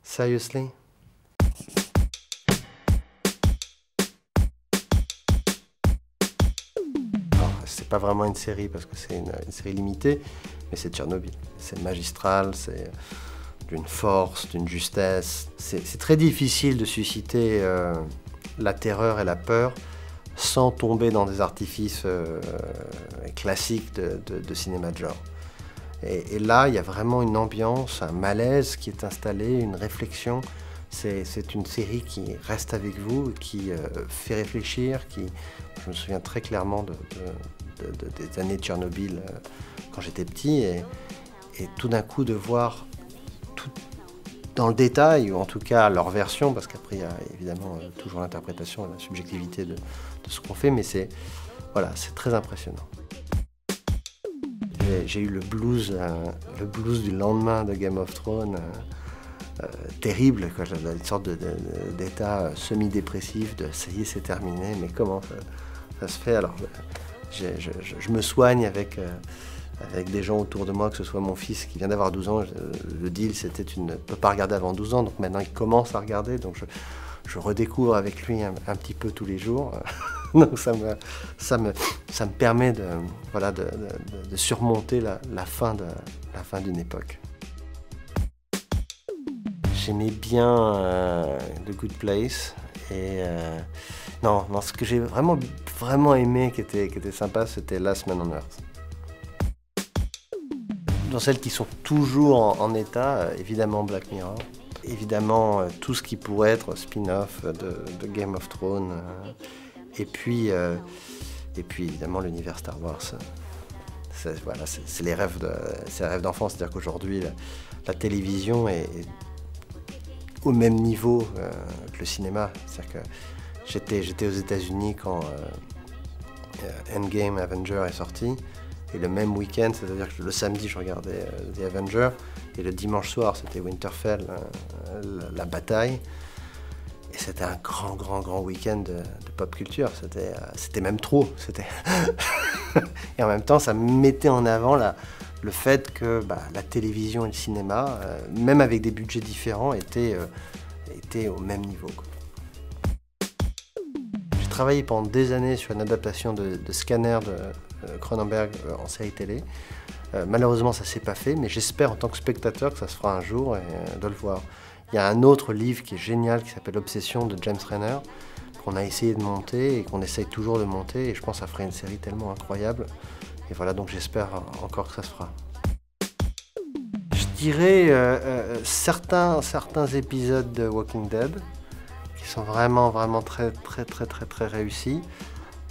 Seriously? C'est pas vraiment une série parce que c'est une série limitée, mais c'est Tchernobyl. C'est magistral, c'est d'une force, d'une justesse. C'est très difficile de susciter la terreur et la peur sans tomber dans des artifices classiques de cinéma de genre. Et là, il y a vraiment une ambiance, un malaise qui est installé, une réflexion. C'est une série qui reste avec vous, qui fait réfléchir, je me souviens très clairement des années de Tchernobyl quand j'étais petit, et tout d'un coup de voir tout dans le détail, ou en tout cas leur version, parce qu'après il y a évidemment toujours l'interprétation et la subjectivité de ce qu'on fait, mais voilà, c'est très impressionnant. J'ai eu le blues du lendemain de Game of Thrones, terrible, quoi. J'avais une sorte d'état semi-dépressif, de ça y est, c'est terminé, mais comment ça se fait? Alors, je me soigne avec des gens autour de moi, que ce soit mon fils qui vient d'avoir 12 ans. Le deal, c'était tu ne peux pas regarder avant 12 ans, donc maintenant il commence à regarder, donc je redécouvre avec lui un petit peu tous les jours. Donc ça me permet de surmonter la fin d'une époque. J'aimais bien The Good Place, et non, ce que j'ai vraiment aimé qui était sympa, c'était Last Man on Earth. Dans celles qui sont toujours en état, évidemment Black Mirror, évidemment tout ce qui pourrait être spin-off de Game of Thrones, et puis évidemment l'univers Star Wars. C'est les rêves d'enfant, c'est-à-dire qu'aujourd'hui la télévision est au même niveau que le cinéma. C'est-à-dire que j'étais aux États-Unis quand Endgame Avenger est sorti, et le même week-end, c'est-à-dire que le samedi je regardais The Avenger, et le dimanche soir c'était Winterfell, la bataille. Et c'était un grand week-end de pop culture. C'était même trop. Et en même temps, ça mettait en avant le fait que la télévision et le cinéma, même avec des budgets différents, étaient au même niveau, quoi. J'ai travaillé pendant des années sur une adaptation de Scanner de Cronenberg en série télé. Malheureusement, ça ne s'est pas fait, mais j'espère en tant que spectateur que ça se fera un jour, et de le voir. Il y a un autre livre qui est génial qui s'appelle Obsession de James Renner, qu'on a essayé de monter et qu'on essaye toujours de monter, et je pense que ça ferait une série tellement incroyable. Et voilà, donc j'espère encore que ça se fera. Je dirais certains épisodes de Walking Dead qui sont vraiment très réussis.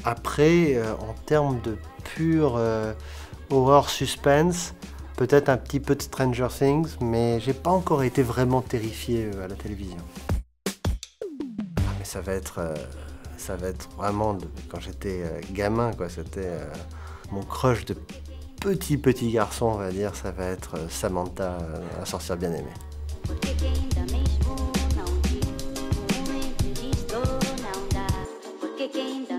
Après, en termes de pur horror suspense, peut-être un petit peu de Stranger Things, mais j'ai pas encore été vraiment terrifié à la télévision. Mais ça va être vraiment quand j'étais gamin, quoi. C'était mon crush de petit garçon, on va dire. Ça va être Samantha, la sorcière bien aimée. Porque quem